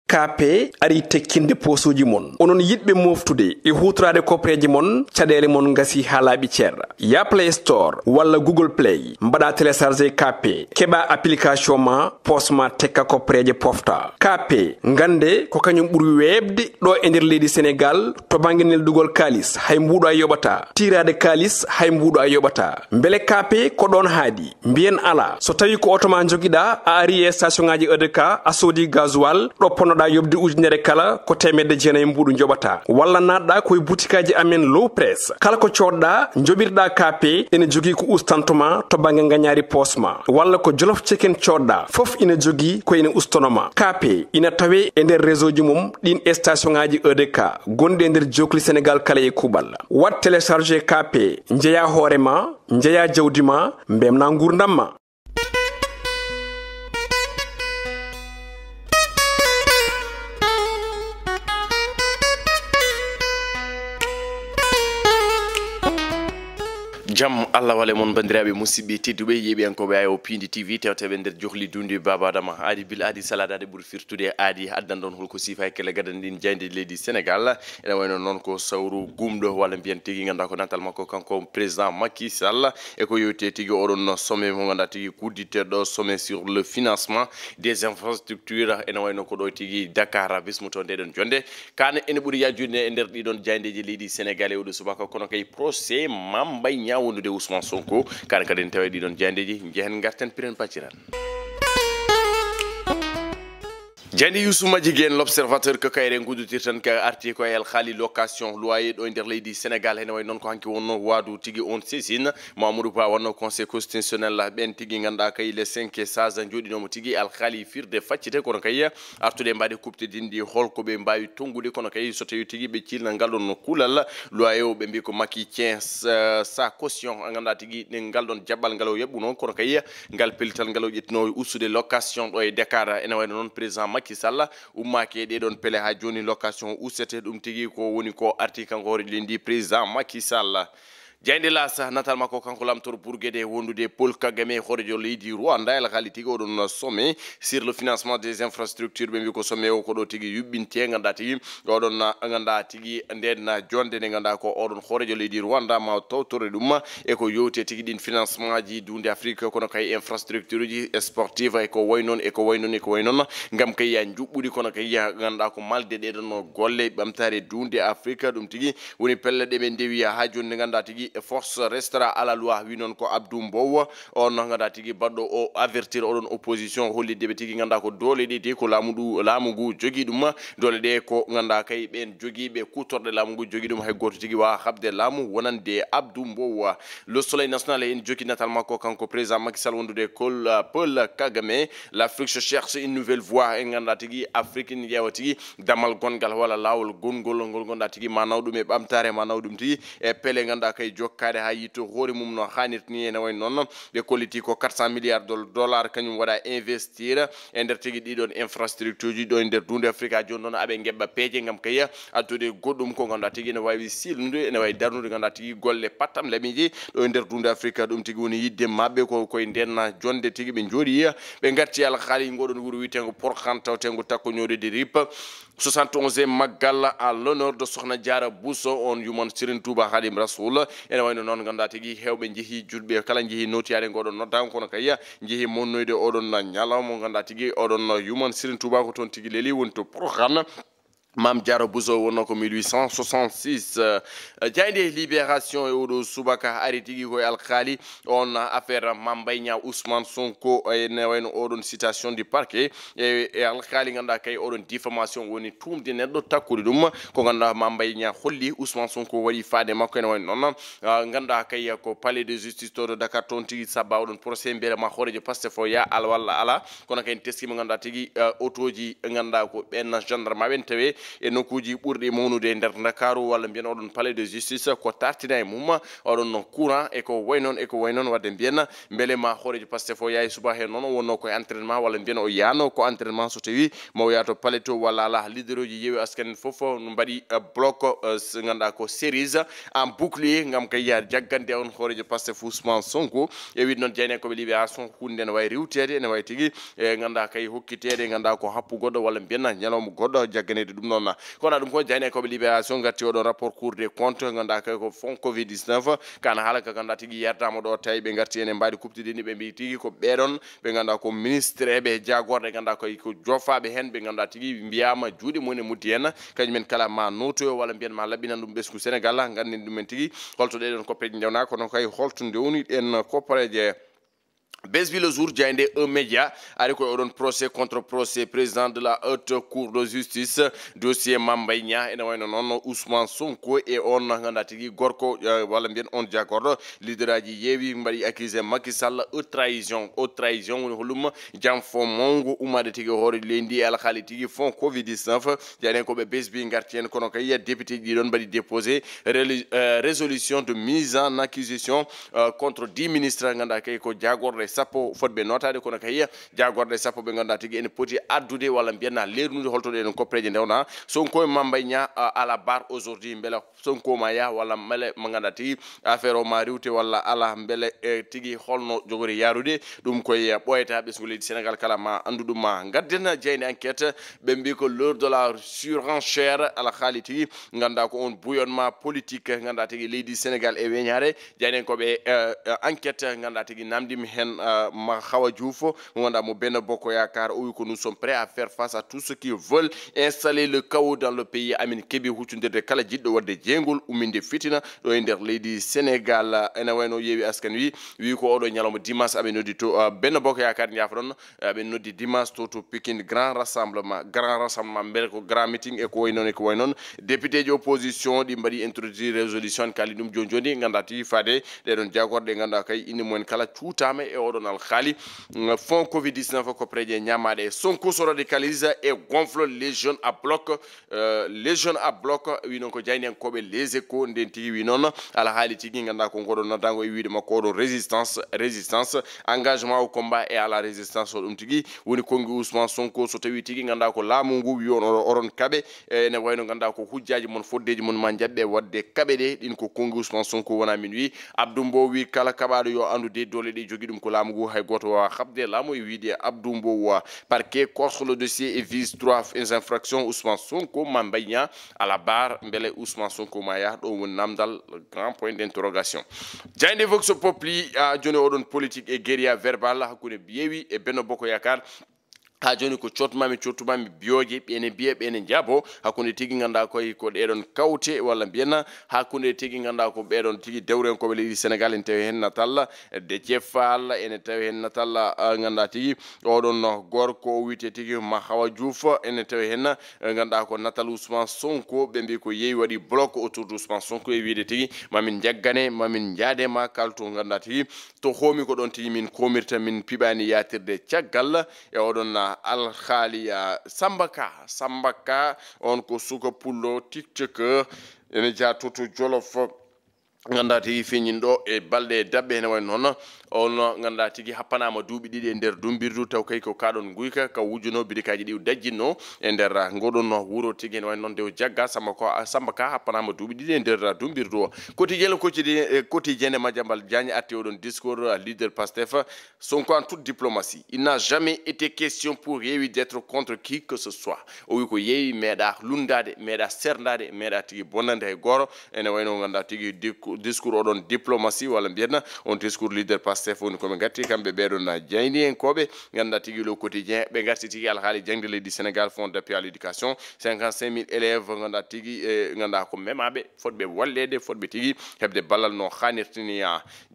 KP ari tekkinde posuji mon onon yidbe moftude e hutrade kopreji mon cadele mon ngasi halabi cerra ya Play Store walla Google Play mbada télécharger KP keba application ma posma tekka kopreje pofta KP ngande ko kanyum buri webde do e nder leydi Sénégal to banginel dugol kalis hay mbudo ayobata tirade kalis hay mbudo ayobata mbele KP ko don haadi mbien ala so tawi ko otoma jogida a ari e station ngaji EDK a sodi gasoil do ponoda yobde ujunere kala ko temedde jeenay mbudu jobata walla nadda koy boutikaji amen low press kala ko codda jobirda KP ene jogi ko ustantuma to bange nganyari posma walla ko jollof chicken codda fof ina jogi ko ene ustonoma KP ina tawe e nder réseau ji mum din station ngaji EDK gonde e nder jokli Sénégal kala e kubal wat télécharger KP njeya horema njeya jawdima mbemna ngurdamma. jam Allah wale mon bandirabe musibbe tedduɓe yeɓe en ko ɓe o Pindi TV tewteɓe nder johli dundi babadama adi bil adi saladade ɓuuri firtude adi addan ɗon holko sifa e kelle gadan ɗin jayde leydi Sénégal ene wayno noon ko sawru gumɗo walla mbiyen tigui ganduɗa ko nantal makko kanko président Macky Sall e ko yewte tigui oɗon sommet mo ganduɗa tigui kudditeɗo sommet sur le financement des infrastructures ene wayno ko ɗo tigui Dakar bismuto ndeɗon jonde kane ene ɓuuri yajude e nder ɗiɗon jayndeji leydi Sénégal e oɗo subaka kono kay procès Mame Mbaye Niang wondude Ousmane Sonko kan kadin tawe ɗiɗon jandeji jehen garten piren pacciran jandi Youssouma Jiguen l'observateur que kayre ngudutir tan ka arti ko el khali location loyer do nder leydi Sénégal ene way non ko hanki wonno wadu tigi on sesine Mamadou Ba wonno conseil constitutionnel la ben tigi ganda kay le 5 saza jodino mo tigi al khali firde faccite kono kay artude mbade kupte dindi holko be mbawi tongude kono kay so tawi tigi be cilna ngaldon no kulal loyer o be mbi ko Macky tient sa caution ganda tigi ne ngaldon jabbal ngalo yebbu non kono kay ngal peltal ngalo jetno usude location do e Dakar ene way non président Macky Sall ummake de don pele ha joni location usete dum tigi ko woni ko article ngori lendi président Macky Sall jayde la sa natal mako kanko lamtor pour guéde wondude Paul Kagame horejo leydi Rwanda el khali tigi odon sommet sur le financement des infrastructures be ko sommet o ko do tigi yubbinte nganda tigi odon nganda tigi den jonde ne nganda ko odon horejo leydi Rwanda ma tawtore dum e ko yowte tigi din financement ji dunde Afrique kono kay infrastructure ji sportive e ko waynon e ko waynon e ko waynon ngam kay ya jubbudi kono kay ya nganda ko malde de don golle bamtare dunde Afrique dum tigi woni pelle de be dewi ha jonde nganda tigi force restera à la loi winon ko Abdou Mbow on ngada tigi baddo o avertir odon opposition hollide be tigi nganda ko dole de ko lamugu jogi dum dole de ko nganda kay ben jogi be kutorde lamugu jogi dum hay goto tigi wa habde lamu wonande Abdou Mbow le soleil national en jogi natalma ko kanko président Macky Sall wondude Paul Kagame l'Afrique se cherche une nouvelle voie en nganda tigi Afrique ni yawati damal gongal wala lawol gongol ngol gonda tigi manawdum e bamtare manawdum tigi e pele nganda kay jokkade ha yito hore mum no hanirni ene way non be koliti ko 400 milliards de dollars kanyum wada investir e nder tigi didon infrastructure ji do nder dunde Africa jon non abe gebba peje ngam kaya addude goddum ko ganda tigi ne wawi silnude ene way darnude ganda tigi golle patam lamiji do nder dunde Africa dum tigi woni yidde mabbe ko koy denna jonde tigi be jodi be garti al khali ngodon wuro witengo porkan tawtengo takko nyode de rip 71e magal à l'honneur de Sokhna Diarra Bousso on human Serigne Touba Khadim Rasoul ene wayno non ganda tigi hewbe jehi julbe kala jehi notiyade godon noddan kono kayya jehi monnoyde odon na nyala mo ganda tigi odon human Serigne Touba ko ton tigi leli wonto programme Mame Diarra Bousso wonno ko 1866 jayde libération e odo subaka ari tigi ko al khali on affaire Mame Mbaye Niang Ousmane Sonko ene wayno odon citation du parquet e al khali ganda kay odon diffamation woni tumde neddo takkude dum ko ganda Mame Mbaye Niang holli Ousmane Sonko wari faade makko ene wayno non ganda kay ko palais de justice to Dakar ton tigi sabba odon procès mbere ma horejo paste fo ya al walla ala kono kay teski mo ganda tigi autoji ganda ko ben gendarme ben tawe e nokkuji ɓurɗi mawnude nder Dakaru walla mbiyen oɗon palais de justice ko tartina e mum oɗon courant e ko way non wadde mbiyen beele ma horejo Pastef o yayi suba hen noon wonno koye entraînement walla mbiyen o yano ko entraînement so tawi maw yato palais to walla ala leader uji yewi askan fof no mbaɗi bloc ganduɗa ko séries en bouclier gam kay yaade jaggande on horejo Pastef Ousmane Sonko e wiide noon jeyne koɓe libération hunde ne wawi riwtede ne wawi tigui e ganduɗa kay hokkitede ganduɗa ko happu goɗɗo walla mbiyen ñalawma goɗɗo jagganede ɗum noon kono ɗum ko jeyne koɓe libération gatti oɗon rapport cour des comptes ganduɗa kay ko fond covid 19 kana haala ka ganduɗa tigui yerdama ɗo tawi ɓe garti ene mbaɗi kuptide ni ɓe mbi tigui ko ɓeɗon ɓe ganduɗa ko ministre eɓe jagorde ganduɗa koy ko jofaɓe hen ɓe ganduɗa tigui mbiyama juuɗe mumen e muddi hen kañumen kala ma notoyo walla mbiyen ma labbinan ɗum ɓesgu Sénégal gandin ɗumen tigui holto ɗeɗon koppeje jewna kono kay holto ndewni ɗen koppareje Besbi le jour jayande un média ari ko oɗon procès contre procès président de la haute cour de justice dossier Mambay Nia ene wayno noon Ousmane Sonko e on ganda tigui gorko walla mbiyen on jagorɗo leader aji yeewi mbaɗi accusé Macky Sall haute trahison woni holum jam fo mongo ummade tigui hoore leydi alhaali tigui fond covid 19 jayden koɓe besbi garti hen kono kay député ji ɗon mbaɗi déposé résolution de mise en accusation contre 10 ministres ganda kay ko jagorɗo sappo fotɓe notade kono kay jagorde sappo ɓe ganduɗa tigui ene poti addude walla mbiyanna lernude holto ɗen koppeje ndewna Sonko e Mambay Nia à la barre aujourd'hui beele Sonko ma ya walla beele mo ganduɗa tigui affaire o ma riwte walla ala beele tigui holno jogori yarude ɗum koye ɓoyata ɓesgu leydi Sénégal kala ma andu ɗum ma gadden jeyne enquête ɓe mbi ko l'heure de la surenchère ala haali tigui ganduɗa ko on bouillonnement politique ganduɗa tigui leydi Sénégal e weñare jeynen koɓe enquête ganduɗa tigui namdimi hen ma Hawa Diouf mo ganduɗa mo Benno Bokk Yakar o wi ko nous sommes prêts à faire face à tous ceux qui veulent installer le chaos dans le pays amin keeɓi huccodirde kala jiɗɗo wadde jeygol umminde fitina ɗo e nder leydi Sénégal ene wayno yeewi askan wi ko oɗo ñalawma dimanche aɓe noddi to Benno Bokk Yakar jaafa ɗon aɓe noddi dimanche to Pikine grand rassemblement beele ko grand meeting e ko way noon député ji opposition ɗi mbaɗi introduire résolution kali ɗum joni ganduɗa tigui faade ɗeɗon jagorɗe ganduɗa kay inde mumen kala cuutama e oɗon alhaali fond covid 19 ko preje ñamaɗe e Sonko se radicalise et gonfle les jeunes à bloc wi noon ko jayniyankoɓe les échos nden tigui wi noon alhaali tigui ganduɗa ko goɗon noddago e wiide makko oɗo résistance engagement au combat et à la résistance o ɗum tigui woni kongi Ousmane Sonko so tawi tigui ganduɗa ko laamu ngu wi on oɗon kaaɓe ene wayno ganduɗa ko hujjaji mon foddeji mon ma jaɓɓe wadde kaaɓe ɗe ɗin ko kongi Ousmane Sonko wona min wi Abdou Mbow wi kala kaɓaɗo yo andude dole ɗi jogui ɗum ko laamu ngu hay goto wawa habde laamu e wiide Abdou Mbow parquet corse le dossier et vise 3 infractions Ousmane Sonko Mambay Nia à la barre beele Ousmane Sonko ma ya ɗo woni namdal grand point d'interrogation jayde vox populi joni oɗon politique et guérilla verbal hakkude yeewi e Benno Bokk Yakar ha joni ko cottumami biyoje ɓene biya ɓene jaabo hakkude tigui ganduɗa koye ko ɗeɗon kawte walla mbiyenna hakkude tigui ganduɗa ko ɓeɗon tigui dewrenkoɓe leydi Sénégal ene tawi hen natalla Déthié Fall ene tawi hen natalla ganduɗa tigui oɗon gorko o wiyete tigui ma Hawa Diouf ene tawi hen ganduɗa ko natal Ousmane Sonko ɓe mbi ko yeewi waɗi bloc autour de Ousmane Sonko e wiide tigui mamin jaggane mamin jaadema kalto ganduɗa tigui to hoomi ko ɗon tigui min komirta min piɓani yatirde caggal e oɗon alhaali Samba Ka on ko suka pullo tiktoker ene jatoto Jolof ganduɗa tigui feñin ɗo e balɗe dabɓe ene way noon on ganduɗa tigui happanama duuɓi ɗiɗi e nder dumbirdu taw kay ko kaɗon guyka ka wujjuno bidikaji ɗi dajjinno e nder goɗon wuuro tigui ene way noon nde o jagga Samba Ka happanama duuɓi ɗiɗi e nder dumbirdu o quotidien e Madiambal Diagne arti oɗon discours leader Pastef Sonko en toute diplomatie il n'a jamais été question pour Yewwi d'être contre qui que ce soit o wi ko Yewwi meeɗa lundade meeɗa serdade meeɗa tigui bonnande hay goto ene wayno ganduɗa tigui discours oɗon diplomatie walla mbiyenna on discours leader Pastef woni koɓe gatti kamɓe ɓeɗon jayni en koɓe ganduɗa tigui le quotidien ɓe garti tigui alhaali jangde leydi Sénégal fond d'appui à l'éducation 55 000 élèves ganduɗa tigui ganduɗa ko memaɓe fotɓe wallede fotɓe tigui hebde ballal no hannirtini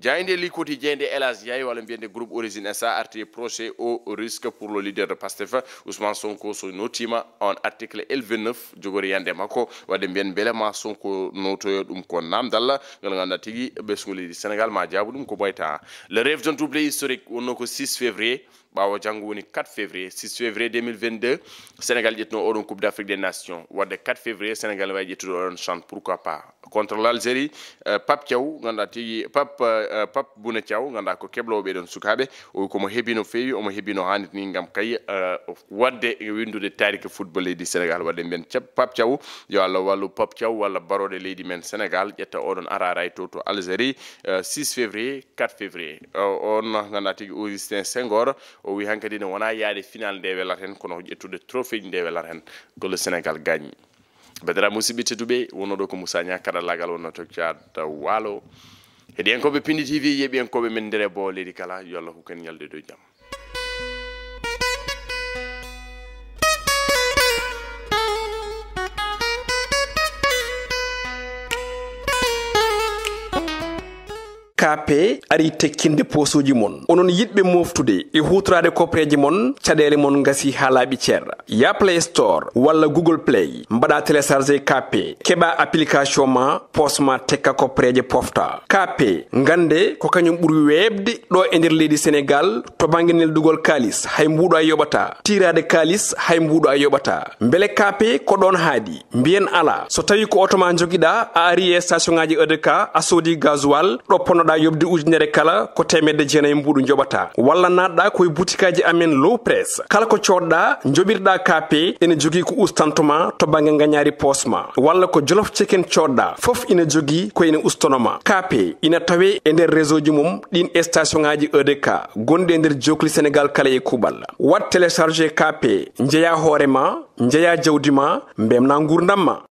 jayde li quotidien de Elas Yaye walla mbiyede groupe origine SA arti procès au risque pour le leader de Pastef Ousmane Sonko so notima on article L29 jogori yande makko wadde mbiyen beele ma Sonko notoyo ɗum ko namdal ngal ganduɗa tigui ɓesgu leydi Sénégal ma jaabu ɗum ko ɓoyta le rêve d'un doublé historique wonno ko 6 février ɓawo janggo woni 4 février 6 février 2022 Sénégal ƴettuno oɗon coupe d'Afrique des nations wadde 4 février Sénégal wawi ƴettude oɗon CHAN pourquoi pas contre l'Algérie. Pape Thiaw ganda tigi Pape Bouna Thiaw ganda ko keblowo ɓeɗon sukaɓe o komo heeɓi no feewi omo heeɓi no hannit ni gam kay wadde windude tarike football leydi Sénégal wadde mben Pape Thiaw yo Allah wallu Pape Thiaw walla barode leydi men Sénégal ƴetta oɗon araray to Algérie 6 février 4 février on ganda tigi Augustin Senghor o wi hankadi ne wona yaade final nde welat hen kono ƴettude trophée nde welat hen ko le Sénégal gagne. Badara musidɓe tedduɓe wonoɗo ko Moussa Nia karallagal wonno to Thiada Walo heɗiyankoɓe Pindi TV yeɓiyankoɓe men ndere bo leydi kala yo Allah huken yalde dow jaam. KP ari tekkinde posuji mon onon yidɓe moftude e hutorade kopreji mon caɗele mon gasi ha laaɓi ceerra ya Play Store walla Google Play mbaɗa téléchargé KP keɓa application ma posma tekka kopreje pofta KP gande ko kañum ɓuuri webde ɗo e nder leydi Sénégal to banggue neldugol kalis hay mbuɗo a yoɓata tirade kalis hay mbuɗo a yoɓata beele KP ko ɗon haadi mbiyen ala so tawi ko auto ma joguiɗa a ari e station ngaji EDK a soodi gasoil ɗo ponnoɗa yobde ujunere kala ko temedde jeenayi mbuɗu joɓata walla natɗa koye boutikaji amen low press kala ko coɗɗa joɓirɗa KP ene jogui ko ustantoma to banggue gagnari posma walla ko jolof chicken coɗɗa foof ina jogui ko ene ustonoma KP ina tawe e nder réseau ji mum ɗin station ngaji EDK gonɗi e nder jokli Sénégal kala e kuɓal wat téléchargé KP jeeya hoorema jeeya jawdi ma mbemna gurdam ma.